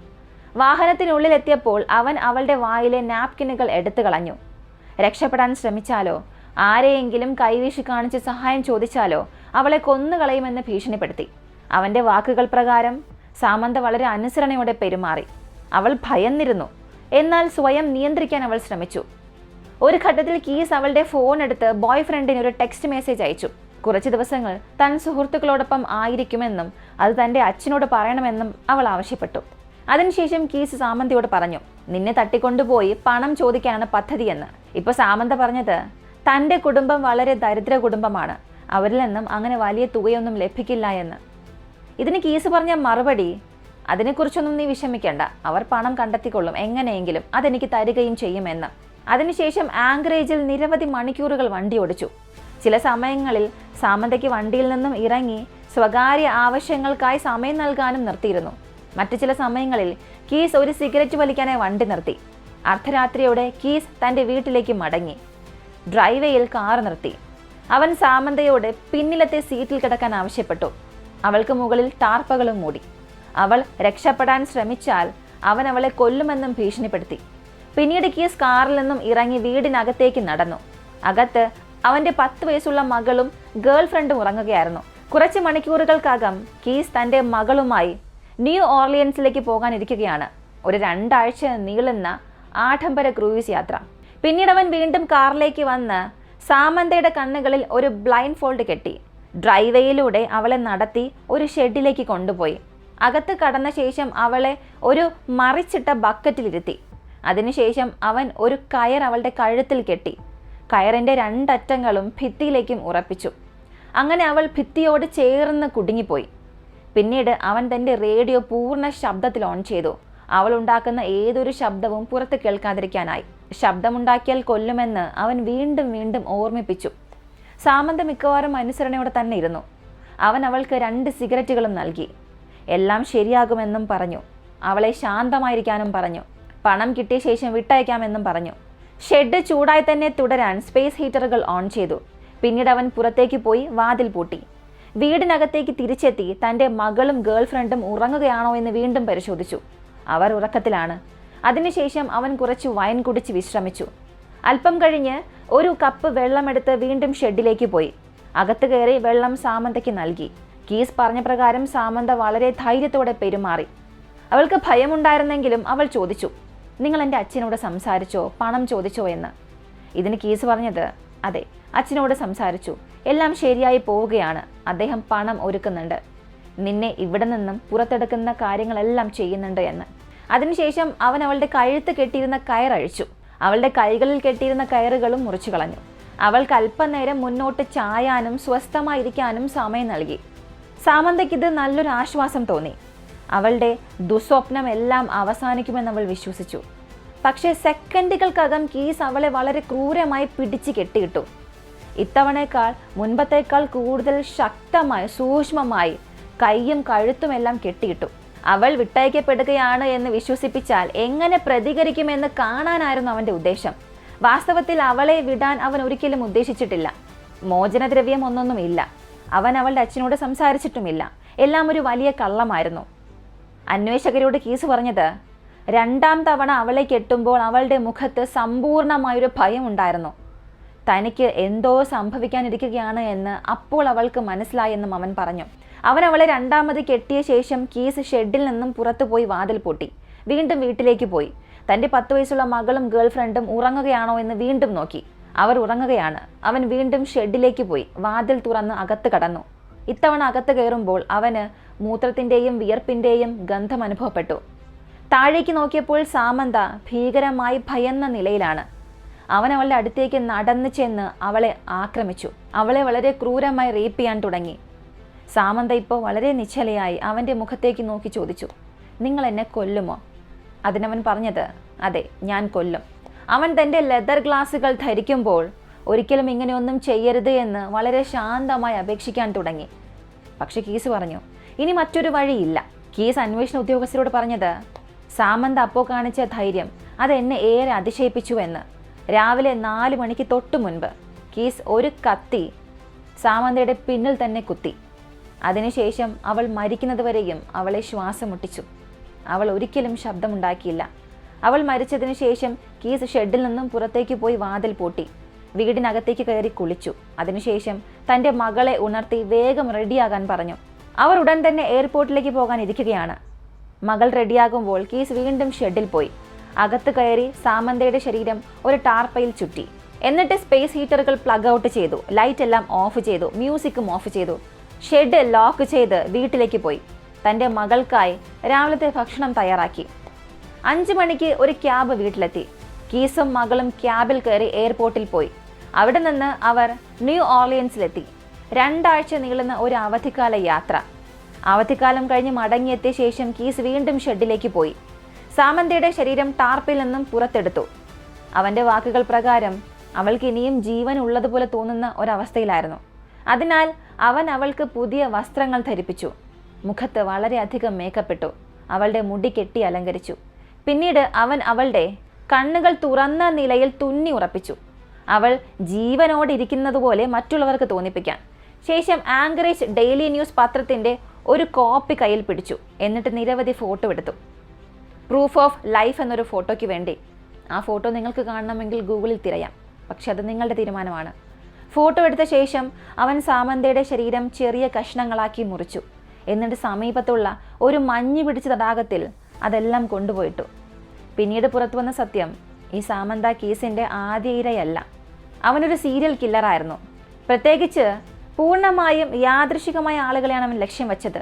[SPEAKER 1] വാഹനത്തിനുള്ളിൽ എത്തിയപ്പോൾ അവൻ അവളുടെ വായിലെ നാപ്കിനുകൾ എടുത്തു കളഞ്ഞു. രക്ഷപ്പെടാൻ ശ്രമിച്ചാലോ ആരെയെങ്കിലും കൈവീശി കാണിച്ച് സഹായം ചോദിച്ചാലോ അവളെ കൊന്നുകളയുമെന്ന് ഭീഷണിപ്പെടുത്തി. അവൻ്റെ വാക്കുകൾ പ്രകാരം സാമന്ത വളരെ അനുസരണയോടെ പെരുമാറി. അവൾ ഭയന്നിരുന്നു, എന്നാൽ സ്വയം നിയന്ത്രിക്കാൻ അവൾ ശ്രമിച്ചു. ഒരു ഘട്ടത്തിൽ കീസ് അവളുടെ ഫോൺ എടുത്ത് ബോയ് ഫ്രണ്ടിന് ഒരു ടെക്സ്റ്റ് മെസ്സേജ് അയച്ചു. കുറച്ച് ദിവസങ്ങൾ താൻ സുഹൃത്തുക്കളോടൊപ്പം ആയിരിക്കുമെന്നും അത് തൻ്റെ അച്ഛനോട് പറയണമെന്നും അവൾ ആവശ്യപ്പെട്ടു. അതിനുശേഷം കീസ് സാമന്തയോട് പറഞ്ഞു, നിന്നെ തട്ടിക്കൊണ്ടുപോയി പണം ചോദിക്കാനാണ് പദ്ധതിയെന്ന്. ഇപ്പോൾ സാമന്ത പറഞ്ഞത് തൻ്റെ കുടുംബം വളരെ ദരിദ്ര കുടുംബമാണ്, അവരിൽ നിന്നും അങ്ങനെ വലിയ തുകയൊന്നും ലഭിക്കില്ല എന്ന്. ഇതിന് കീസ് പറഞ്ഞ മറുപടി, അതിനെക്കുറിച്ചൊന്നും നീ വിഷമിക്കേണ്ട, അവർ പണം കണ്ടെത്തിക്കൊള്ളും, എങ്ങനെയെങ്കിലും അതെനിക്ക് തരികയും ചെയ്യുമെന്ന്. അതിനുശേഷം ആങ്കറേജിൽ നിരവധി മണിക്കൂറുകൾ വണ്ടി ഓടിച്ചു. ചില സമയങ്ങളിൽ സാമന്തയ്ക്ക് വണ്ടിയിൽ നിന്നും ഇറങ്ങി സ്വകാര്യ ആവശ്യങ്ങൾക്കായി സമയം നൽകാനും നിർത്തിയിരുന്നു. മറ്റു ചില സമയങ്ങളിൽ കീസ് ഒരു സിഗരറ്റ് വലിക്കാനായി വണ്ടി നിർത്തി. അർദ്ധരാത്രിയോടെ കീസ് തൻ്റെ വീട്ടിലേക്ക് മടങ്ങി. ഡ്രൈവേയിൽ കാർ നിർത്തി. അവൻ സാമന്തയോട് പിന്നിലത്തെ സീറ്റിൽ കിടക്കാൻ ആവശ്യപ്പെട്ടു. അവൾക്ക് മുകളിൽ ടാർപ്പകളും മൂടി. അവൾ രക്ഷപ്പെടാൻ ശ്രമിച്ചാൽ അവൻ അവളെ കൊല്ലുമെന്നും ഭീഷണിപ്പെടുത്തി. പിന്നീട് കീസ് കാറിൽ നിന്നും ഇറങ്ങി വീടിനകത്തേക്ക് നടന്നു. അകത്ത് അവൻ്റെ 10 വയസ്സുള്ള മകളും ഗേൾ ഫ്രണ്ടും ഉറങ്ങുകയായിരുന്നു. കുറച്ച് മണിക്കൂറുകൾക്കകം കീസ് തൻ്റെ മകളുമായി ന്യൂ ഓർലിയൻസിലേക്ക് പോകാനിരിക്കുകയാണ്. ഒരു 2 ആഴ്ച നീളുന്ന ആഡംബര ക്രൂയിസ് യാത്ര. പിന്നീട് അവൻ വീണ്ടും കാറിലേക്ക് വന്ന് സാമന്തയുടെ കണ്ണുകളിൽ ഒരു ബ്ലൈൻഡ് ഫോൾഡ് കെട്ടി ഡ്രൈവേയിലൂടെ അവളെ നടത്തി ഒരു ഷെഡിലേക്ക് കൊണ്ടുപോയി. അകത്ത് കടന്ന ശേഷം അവളെ ഒരു മറിച്ചിട്ട ബക്കറ്റിലിരുത്തി. അതിനുശേഷം അവൻ ഒരു കയർ അവളുടെ കഴുത്തിൽ കെട്ടി. കയറിൻ്റെ 2 അറ്റങ്ങളും ഭിത്തിയിലേക്കും ഉറപ്പിച്ചു. അങ്ങനെ അവൾ ഭിത്തിയോട് ചേർന്ന് കുടുങ്ങിപ്പോയി. പിന്നീട് അവൻ തൻ്റെ റേഡിയോ പൂർണ്ണ ശബ്ദത്തിൽ ഓൺ ചെയ്തു. അവൾ ഉണ്ടാക്കുന്ന ഏതൊരു ശബ്ദവും പുറത്ത് കേൾക്കാതിരിക്കാനായി. ശബ്ദമുണ്ടാക്കിയാൽ കൊല്ലുമെന്ന് അവൻ വീണ്ടും വീണ്ടും ഓർമ്മിപ്പിച്ചു. സാമന്ത മിക്കവാറും അനുസരണയോടെ തന്നെ ഇരുന്നു. അവൻ അവൾക്ക് 2 സിഗരറ്റുകളും നൽകി. എല്ലാം ശരിയാകുമെന്നും പറഞ്ഞു. അവളെ ശാന്തമായിരിക്കാനും പറഞ്ഞു. പണം കിട്ടിയ ശേഷം വിട്ടയക്കാമെന്നും പറഞ്ഞു. ഷെഡ് ചൂടായി തന്നെ തുടരാൻ സ്പേസ് ഹീറ്ററുകൾ ഓൺ ചെയ്തു. പിന്നീട് അവൻ പുറത്തേക്ക് പോയി വാതിൽ പൂട്ടി. വീടിനകത്തേക്ക് തിരിച്ചെത്തി തൻ്റെ മകളും ഗേൾ ഫ്രണ്ടും ഉറങ്ങുകയാണോ എന്ന് വീണ്ടും പരിശോധിച്ചു. അവർ ഉറക്കത്തിലാണ്. അതിനുശേഷം അവൻ കുറച്ച് വൈൻ കുടിച്ച് വിശ്രമിച്ചു. അല്പം കഴിഞ്ഞ് ഒരു കപ്പ് വെള്ളമെടുത്ത് വീണ്ടും ഷെഡിലേക്ക് പോയി. അകത്ത് കയറി വെള്ളം സാമന്തയ്ക്ക് നൽകി. കീസ് പറഞ്ഞ പ്രകാരം സാമന്ത വളരെ ധൈര്യത്തോടെ പെരുമാറി. അവൾക്ക് ഭയമുണ്ടായിരുന്നെങ്കിലും അവൾ ചോദിച്ചു, നിങ്ങൾ എൻ്റെ അച്ഛനോട് സംസാരിച്ചോ, പണം ചോദിച്ചോ എന്ന്. ഇതിന് കീസ് പറഞ്ഞത്, അതെ, അച്ഛനോട് സംസാരിച്ചു, എല്ലാം ശരിയായി പോവുകയാണ്, അദ്ദേഹം പണം ഒരുക്കുന്നുണ്ട്, നിന്നെ ഇവിടെ നിന്നും പുറത്തെടുക്കുന്ന കാര്യങ്ങളെല്ലാം ചെയ്യുന്നുണ്ട് എന്ന്. അതിനുശേഷം അവൻ അവളുടെ കഴുത്ത് കെട്ടിയിരുന്ന കയറഴിച്ചു. അവളുടെ കൈകളിൽ കെട്ടിയിരുന്ന കയറുകളും മുറിച്ചു കളഞ്ഞു. അവൾക്ക് അല്പനേരം മുന്നോട്ട് ചായാനും സ്വസ്ഥമായിരിക്കാനും സമയം നൽകി. സാമന്തയ്ക്കിത് നല്ലൊരു ആശ്വാസം തോന്നി. അവളുടെ ദുസ്വപ്നം എല്ലാം അവസാനിക്കുമെന്ന് അവൾ വിശ്വസിച്ചു. പക്ഷേ സെക്കൻഡുകൾക്കകം കീസ് അവളെ വളരെ ക്രൂരമായി പിടിച്ച് കെട്ടിയിട്ടു. ഇത്തവണയേക്കാൾ മുൻപത്തേക്കാൾ കൂടുതൽ ശക്തമായി സൂക്ഷ്മമായി കൈയും കഴുത്തുമെല്ലാം കെട്ടിയിട്ടു. അവൾ വിട്ടയക്കപ്പെടുകയാണ് എന്ന് വിശ്വസിപ്പിച്ചാൽ എങ്ങനെ പ്രതികരിക്കുമെന്ന് കാണാനായിരുന്നു അവൻ്റെ ഉദ്ദേശം. വാസ്തവത്തിൽ അവളെ വിടാൻ അവൻ ഒരിക്കലും ഉദ്ദേശിച്ചിട്ടില്ല. മോചനദ്രവ്യം ഒന്നൊന്നുമില്ല. അവൻ അവളുടെ അച്ഛനോട് സംസാരിച്ചിട്ടുമില്ല. എല്ലാം ഒരു വലിയ കള്ളമായിരുന്നു. അന്വേഷകരോട് കീസ് പറഞ്ഞത്, രണ്ടാം തവണ അവളെ കെട്ടുമ്പോൾ അവളുടെ മുഖത്ത് സമ്പൂർണമായൊരു ഭയം ഉണ്ടായിരുന്നു. തനിക്ക് എന്തോ സംഭവിക്കാനിരിക്കുകയാണ് എന്ന് അപ്പോൾ അവൾക്ക് മനസ്സിലായെന്നും അവൻ പറഞ്ഞു. അവൻ അവളെ രണ്ടാമത് കെട്ടിയ ശേഷം കീസ് ഷെഡിൽ നിന്നും പുറത്തുപോയി വാതിൽ പൂട്ടി വീണ്ടും വീട്ടിലേക്ക് പോയി. തൻ്റെ 10 വയസ്സുള്ള മകളും ഗേൾഫ്രണ്ടും ഉറങ്ങുകയാണോ എന്ന് വീണ്ടും നോക്കി. അവർ ഉറങ്ങുകയാണ്. അവൻ വീണ്ടും ഷെഡിലേക്ക് പോയി വാതിൽ തുറന്ന് അകത്ത് കടന്നു. ഇത്തവണ അകത്ത് കയറുമ്പോൾ അവന് മൂത്രത്തിൻ്റെയും വിയർപ്പിൻ്റെയും ഗന്ധം അനുഭവപ്പെട്ടു. താഴേക്ക് നോക്കിയപ്പോൾ സാമന്ത ഭീകരമായി ഭയന്ന നിലയിലാണ്. അവൻ അവളുടെ അടുത്തേക്ക് നടന്നു ചെന്ന് അവളെ ആക്രമിച്ചു. അവളെ വളരെ ക്രൂരമായി റേപ്പ് ചെയ്യാൻ തുടങ്ങി. സാമന്ത ഇപ്പോൾ വളരെ നിശ്ചലയായി അവൻ്റെ മുഖത്തേക്ക് നോക്കി ചോദിച്ചു, നിങ്ങൾ എന്നെ കൊല്ലുമോ? അതിനവൻ പറഞ്ഞത്, അതെ, ഞാൻ കൊല്ലും. അവൻ തൻ്റെ ലെതർ ഗ്ലാസുകൾ ധരിക്കുമ്പോൾ ഒരിക്കലും ഇങ്ങനെയൊന്നും ചെയ്യരുത് എന്ന് വളരെ ശാന്തമായി അപേക്ഷിക്കാൻ തുടങ്ങി. പക്ഷെ കീസ് പറഞ്ഞു, ഇനി മറ്റൊരു വഴിയില്ല. കീസ് അന്വേഷണ ഉദ്യോഗസ്ഥരോട് പറഞ്ഞത്, സാമന്ത അപ്പോൾ കാണിച്ച ധൈര്യം അതെന്നെ ഏറെ അതിശയിപ്പിച്ചു എന്ന്. രാവിലെ 4 മണിക്ക് തൊട്ടു മുൻപ് കീസ് ഒരു കത്തി സാമന്തയുടെ പിന്നിൽ തന്നെ കുത്തി. അതിനുശേഷം അവൾ മരിക്കുന്നതുവരെയും അവളെ ശ്വാസം മുട്ടിച്ചു. അവൾ ഒരിക്കലും ശബ്ദമുണ്ടാക്കിയില്ല. അവൾ മരിച്ചതിന് ശേഷം കീസ് ഷെഡിൽ നിന്നും പുറത്തേക്ക് പോയി വാതിൽ പൂട്ടി വീടിനകത്തേക്ക് കയറി കുളിച്ചു. അതിനുശേഷം തൻ്റെ മകളെ ഉണർത്തി വേഗം റെഡിയാകാൻ പറഞ്ഞു. അവർ ഉടൻ തന്നെ എയർപോർട്ടിലേക്ക് പോകാൻ ഇരിക്കുകയാണ്. മകൾ റെഡിയാകുമ്പോൾ കീസ് വീണ്ടും ഷെഡിൽ പോയി അകത്ത് കയറി സാമന്തയുടെ ശരീരം ഒരു ടാർപ്പയിൽ ചുറ്റി. എന്നിട്ട് സ്പേസ് ഹീറ്ററുകൾ പ്ലഗ് ഔട്ട് ചെയ്തു, ലൈറ്റ് എല്ലാം ഓഫ് ചെയ്തു, മ്യൂസിക്കും ഓഫ് ചെയ്തു. ഷെഡ് ലോക്ക് ചെയ്ത് വീട്ടിലേക്ക് പോയി തൻ്റെ മകൾക്കായി രാവിലത്തെ ഭക്ഷണം തയ്യാറാക്കി. 5 മണിക്ക് ഒരു ക്യാബ് വീട്ടിലെത്തി. കീസും മകളും ക്യാബിൽ കയറി എയർപോർട്ടിൽ പോയി. അവിടെ നിന്ന് അവർ ന്യൂ ഓർലിയൻസിലെത്തി. 2 ആഴ്ച നീളുന്ന ഒരു അവധിക്കാല യാത്ര. അവധിക്കാലം കഴിഞ്ഞ് മടങ്ങിയെത്തിയ ശേഷം കീസ് വീണ്ടും ഷെഡിലേക്ക് പോയി സാമന്തയുടെ ശരീരം ടാർപ്പിൽ നിന്നും പുറത്തെടുത്തു. അവൻ്റെ വാക്കുകൾ പ്രകാരം അവൾക്ക് ഇനിയും ജീവൻ ഉള്ളതുപോലെ തോന്നുന്ന ഒരവസ്ഥയിലായിരുന്നു. അതിനാൽ അവൻ അവൾക്ക് പുതിയ വസ്ത്രങ്ങൾ ധരിപ്പിച്ചു. മുഖത്ത് വളരെയധികം മേക്കപ്പെട്ടു. അവളുടെ മുടി കെട്ടി അലങ്കരിച്ചു. പിന്നീട് അവൻ അവളുടെ കണ്ണുകൾ തുറന്ന നിലയിൽ തുന്നി ഉറപ്പിച്ചു, അവൾ ജീവനോടിരിക്കുന്നതുപോലെ മറ്റുള്ളവർക്ക് തോന്നിപ്പിക്കാൻ. ശേഷം ആങ്കറേജ് ഡെയിലി ന്യൂസ് പത്രത്തിൻ്റെ ഒരു കോപ്പി കയ്യിൽ പിടിച്ചു. എന്നിട്ട് നിരവധി ഫോട്ടോ എടുത്തു. പ്രൂഫ് ഓഫ് ലൈഫ് എന്നൊരു ഫോട്ടോയ്ക്ക് വേണ്ടി. ആ ഫോട്ടോ നിങ്ങൾക്ക് കാണണമെങ്കിൽ ഗൂഗിളിൽ തിരയാം, പക്ഷെ അത് നിങ്ങളുടെ തീരുമാനമാണ്. ഫോട്ടോ എടുത്ത ശേഷം അവൻ സാമന്തയുടെ ശരീരം ചെറിയ കഷ്ണങ്ങളാക്കി മുറിച്ചു. എന്നിട്ട് സമീപത്തുള്ള ഒരു മഞ്ഞ് പിടിച്ച തടാകത്തിൽ അതെല്ലാം കൊണ്ടുപോയിട്ടു. പിന്നീട് പുറത്തു വന്ന സത്യം, ഈ സാമന്ത കേസിൻ്റെ ആദ്യ ഇരയല്ല. അവനൊരു സീരിയൽ കില്ലറായിരുന്നു. പ്രത്യേകിച്ച് പൂർണ്ണമായും യാദൃശികമായ ആളുകളെയാണ് അവൻ ലക്ഷ്യം വെച്ചത്.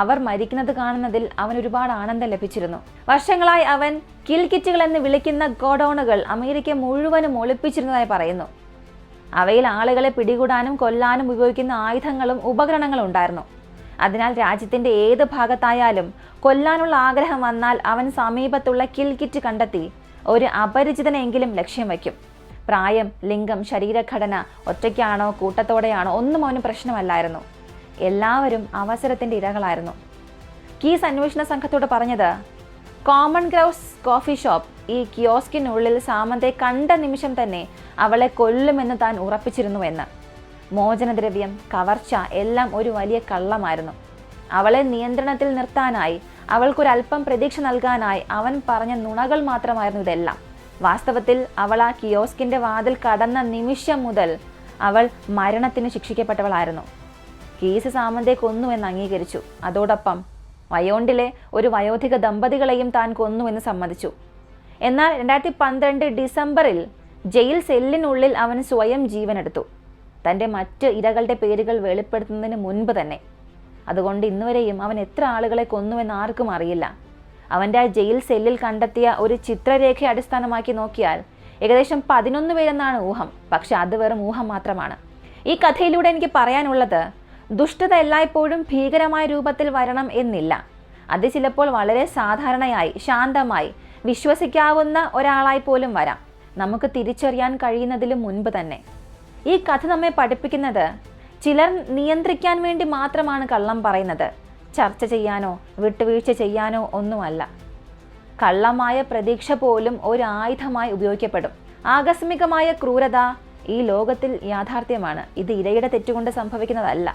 [SPEAKER 1] അവർ മരിക്കുന്നത് കാണുന്നതിൽ അവൻ ഒരുപാട് ആനന്ദം ലഭിച്ചിരുന്നു. വർഷങ്ങളായി അവൻ കിൽ കിറ്റുകൾ എന്ന് വിളിക്കുന്ന ഗോഡൌണുകൾ അമേരിക്ക മുഴുവനും ഒളിപ്പിച്ചിരുന്നതായി പറയുന്നു. അവയിൽ ആളുകളെ പിടികൂടാനും കൊല്ലാനും ഉപയോഗിക്കുന്ന ആയുധങ്ങളും ഉപകരണങ്ങളും ഉണ്ടായിരുന്നു. അതിനാൽ രാജ്യത്തിൻ്റെ ഏത് ഭാഗത്തായാലും കൊല്ലാനുള്ള ആഗ്രഹം വന്നാൽ അവൻ സമീപത്തുള്ള കിൽ കിറ്റ് കണ്ടെത്തി ഒരു അപരിചിതനെങ്കിലും ലക്ഷ്യം വയ്ക്കും. പ്രായം, ലിംഗം, ശരീരഘടന, ഒറ്റയ്ക്കാണോ കൂട്ടത്തോടെയാണോ ഒന്നും അവന് പ്രശ്നമല്ലായിരുന്നു. എല്ലാവരും അവസരത്തിൻ്റെ ഇരകളായിരുന്നു. കീസ് അന്വേഷണ സംഘത്തോട് പറഞ്ഞത്, കോമൺ ഗ്രൗസ് കോഫി ഷോപ്പ് ഈ കിയോസ്കിനുള്ളിൽ സാമന്തയെ കണ്ട നിമിഷം തന്നെ അവളെ കൊല്ലുമെന്ന് താൻ ഉറപ്പിച്ചിരുന്നുവെന്ന്. മോചനദ്രവ്യം, കവർച്ച എല്ലാം ഒരു വലിയ കള്ളമായിരുന്നു. അവളെ നിയന്ത്രണത്തിൽ നിർത്താനായി, അവൾക്കൊരല്പം പ്രതീക്ഷ നൽകാനായി അവൻ പറഞ്ഞ നുണകൾ മാത്രമായിരുന്നു ഇതെല്ലാം. വാസ്തവത്തിൽ അവൾ ആ കിയോസ്കിൻ്റെ വാതിൽ കടന്ന നിമിഷം മുതൽ അവൾ മരണത്തിന് ശിക്ഷിക്കപ്പെട്ടവളായിരുന്നു. കേസ് സാമന്തയെ കൊന്നുവെന്ന് അംഗീകരിച്ചു. അതോടൊപ്പം വയോണ്ടിലെ ഒരു വയോധിക ദമ്പതികളെയും താൻ കൊന്നുവെന്ന് സമ്മതിച്ചു. എന്നാൽ 2012 ഡിസംബറിൽ ജയിൽ സെല്ലിനുള്ളിൽ അവൻ സ്വയം ജീവനെടുത്തു, തൻ്റെ മറ്റ് ഇരകളുടെ പേരുകൾ വെളിപ്പെടുത്തുന്നതിന് മുൻപ് തന്നെ. അതുകൊണ്ട് ഇന്നുവരെയും അവൻ എത്ര ആളുകളെ കൊന്നുവെന്ന് ആർക്കും അറിയില്ല. അവൻ്റെ ആ ജയിൽ സെല്ലിൽ കണ്ടെത്തിയ ഒരു ചിത്രരേഖ അടിസ്ഥാനമാക്കി നോക്കിയാൽ ഏകദേശം 11 പേരെന്നാണ് ഊഹം. പക്ഷെ അത് വെറും ഊഹം മാത്രമാണ്. ഈ കഥയിലൂടെ എനിക്ക് പറയാനുള്ളത്, ദുഷ്ടത എല്ലായ്പ്പോഴും ഭീകരമായ രൂപത്തിൽ വരണം എന്നില്ല. അത് ചിലപ്പോൾ വളരെ സാധാരണയായി, ശാന്തമായി, വിശ്വസിക്കാവുന്ന ഒരാളായി പോലും വരാം, നമുക്ക് തിരിച്ചറിയാൻ കഴിയുന്നതിലും മുൻപ് തന്നെ. ഈ കഥ നമ്മെ പഠിപ്പിക്കുന്നത്, ചിലർ നിയന്ത്രിക്കാൻ വേണ്ടി മാത്രമാണ് കള്ളം പറയുന്നത്, ചർച്ച ചെയ്യാനോ വിട്ടുവീഴ്ച ചെയ്യാനോ ഒന്നുമല്ല. കള്ളമായ പ്രതീക്ഷ പോലും ഒരു ആയുധമായി ഉപയോഗിക്കപ്പെടും. ആകസ്മികമായ ക്രൂരത ഈ ലോകത്തിൽ യാഥാർത്ഥ്യമാണ്. ഇത് ഇരയുടെ തെറ്റുകൊണ്ട് സംഭവിക്കുന്നതല്ല.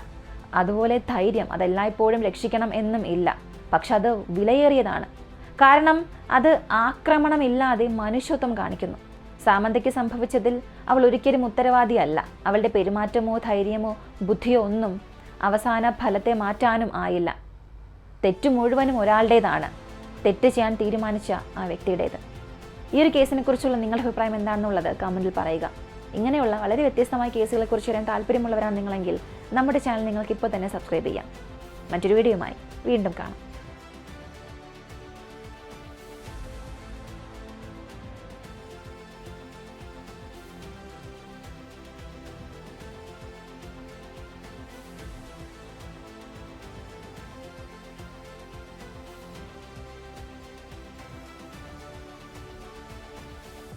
[SPEAKER 1] അതുപോലെ ധൈര്യം, അതെല്ലായ്പ്പോഴും രക്ഷിക്കണം എന്നും ഇല്ല. പക്ഷെ അത് വിലയേറിയതാണ്. കാരണം അത് ആക്രമണമില്ലാതെ മനുഷ്യത്വം കാണിക്കുന്നു. സാമന്തയ്ക്ക് സംഭവിച്ചതിൽ അവൾ ഒരിക്കലും ഉത്തരവാദിയല്ല. അവളുടെ പെരുമാറ്റമോ ധൈര്യമോ ബുദ്ധിയോ ഒന്നും അവസാന ഫലത്തെ മാറ്റാനും ആയില്ല. തെറ്റു മുഴുവനും ഒരാളുടേതാണ്, തെറ്റ് ചെയ്യാൻ തീരുമാനിച്ച ആ വ്യക്തിയുടേത്. ഈ ഒരു കേസിനെ കുറിച്ചുള്ള നിങ്ങളുടെ അഭിപ്രായം എന്താണെന്നുള്ളത് കമൻറ്റിൽ പറയുക. ഇങ്ങനെയുള്ള വളരെ വ്യത്യസ്തമായ കേസുകളെക്കുറിച്ച് അറിയാൻ താല്പര്യമുള്ളവരാണ് നിങ്ങളെങ്കിൽ നമ്മുടെ ചാനൽ നിങ്ങൾക്ക് ഇപ്പോൾ തന്നെ സബ്സ്ക്രൈബ് ചെയ്യാം. മറ്റൊരു വീഡിയോയുമായി വീണ്ടും കാണാം.